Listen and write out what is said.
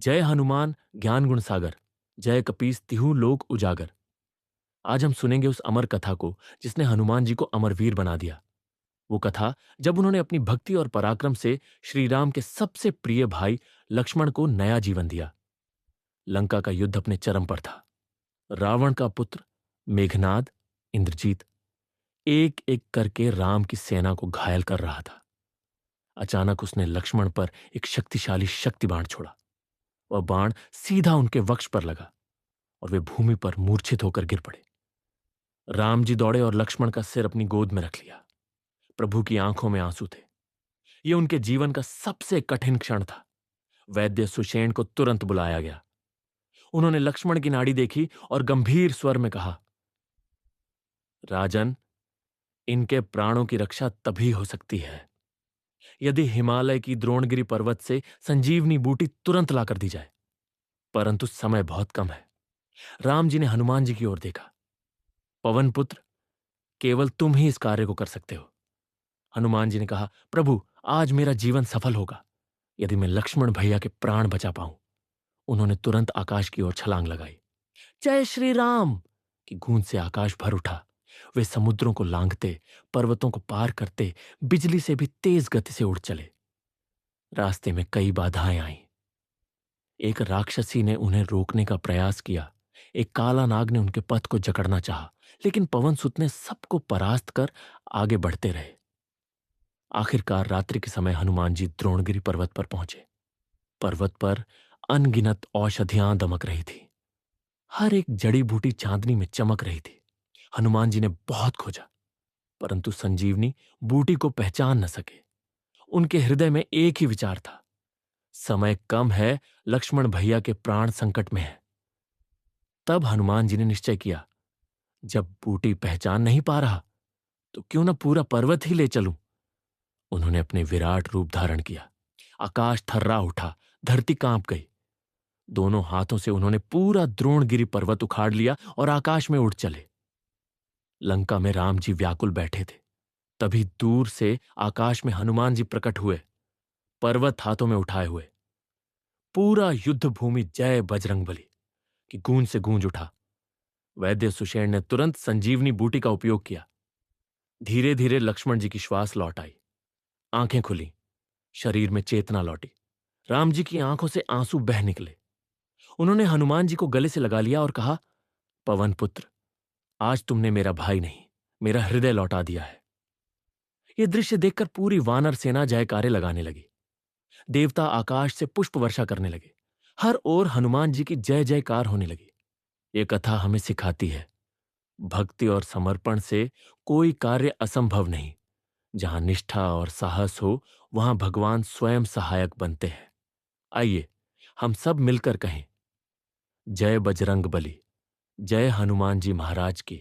जय हनुमान ज्ञान गुण सागर, जय कपीस तिहु लोक उजागर। आज हम सुनेंगे उस अमर कथा को जिसने हनुमान जी को अमरवीर बना दिया। वो कथा जब उन्होंने अपनी भक्ति और पराक्रम से श्री राम के सबसे प्रिय भाई लक्ष्मण को नया जीवन दिया। लंका का युद्ध अपने चरम पर था। रावण का पुत्र मेघनाद, इंद्रजीत एक एक करके राम की सेना को घायल कर रहा था। अचानक उसने लक्ष्मण पर एक शक्तिशाली शक्ति बाण छोड़ा। वह बाण सीधा उनके वक्ष पर लगा और वे भूमि पर मूर्छित होकर गिर पड़े। राम जी दौड़े और लक्ष्मण का सिर अपनी गोद में रख लिया। प्रभु की आंखों में आंसू थे। यह उनके जीवन का सबसे कठिन क्षण था। वैद्य सुषेण को तुरंत बुलाया गया। उन्होंने लक्ष्मण की नाड़ी देखी और गंभीर स्वर में कहा, राजन, इनके प्राणों की रक्षा तभी हो सकती है यदि हिमालय की द्रोणगिरी पर्वत से संजीवनी बूटी तुरंत लाकर दी जाए। परंतु समय बहुत कम है। राम जी ने हनुमान जी की ओर देखा। पवन पुत्र, केवल तुम ही इस कार्य को कर सकते हो। हनुमान जी ने कहा, प्रभु, आज मेरा जीवन सफल होगा यदि मैं लक्ष्मण भैया के प्राण बचा पाऊं। उन्होंने तुरंत आकाश की ओर छलांग लगाई। जय श्री राम की गूंज से आकाश भर उठा। वे समुद्रों को लांघते, पर्वतों को पार करते, बिजली से भी तेज गति से उड़ चले। रास्ते में कई बाधाएं आईं। एक राक्षसी ने उन्हें रोकने का प्रयास किया। एक काला नाग ने उनके पथ को जकड़ना चाहा, लेकिन पवन सुत ने सबको परास्त कर आगे बढ़ते रहे। आखिरकार रात्रि के समय हनुमान जी द्रोणगिरी पर्वत पर पहुंचे। पर्वत पर अनगिनत औषधियां दमक रही थी। हर एक जड़ी बूटी चांदनी में चमक रही थी। हनुमान जी ने बहुत खोजा, परंतु संजीवनी बूटी को पहचान न सके। उनके हृदय में एक ही विचार था, समय कम है, लक्ष्मण भैया के प्राण संकट में है। तब हनुमान जी ने निश्चय किया, जब बूटी पहचान नहीं पा रहा तो क्यों न पूरा पर्वत ही ले चलूं। उन्होंने अपने विराट रूप धारण किया। आकाश थर्रा उठा, धरती कांप गई। दोनों हाथों से उन्होंने पूरा द्रोणगिरी पर्वत उखाड़ लिया और आकाश में उड़ चले। लंका में राम जी व्याकुल बैठे थे। तभी दूर से आकाश में हनुमान जी प्रकट हुए, पर्वत हाथों में उठाए हुए। पूरा युद्ध भूमि जय बजरंगबली की गूंज से गूंज उठा। वैद्य सुषेण ने तुरंत संजीवनी बूटी का उपयोग किया। धीरे धीरे लक्ष्मण जी की श्वास लौट आई। आंखें खुली, शरीर में चेतना लौटी। राम जी की आंखों से आंसू बह निकले। उन्होंने हनुमान जी को गले से लगा लिया और कहा, पवन पुत्र, आज तुमने मेरा भाई नहीं, मेरा हृदय लौटा दिया है। यह दृश्य देखकर पूरी वानर सेना जयकारे लगाने लगी। देवता आकाश से पुष्प वर्षा करने लगे। हर ओर हनुमान जी की जय जयकार होने लगी। यह कथा हमें सिखाती है, भक्ति और समर्पण से कोई कार्य असंभव नहीं। जहां निष्ठा और साहस हो, वहां भगवान स्वयं सहायक बनते हैं। आइए हम सब मिलकर कहें, जय बजरंग बली, जय हनुमान जी महाराज की।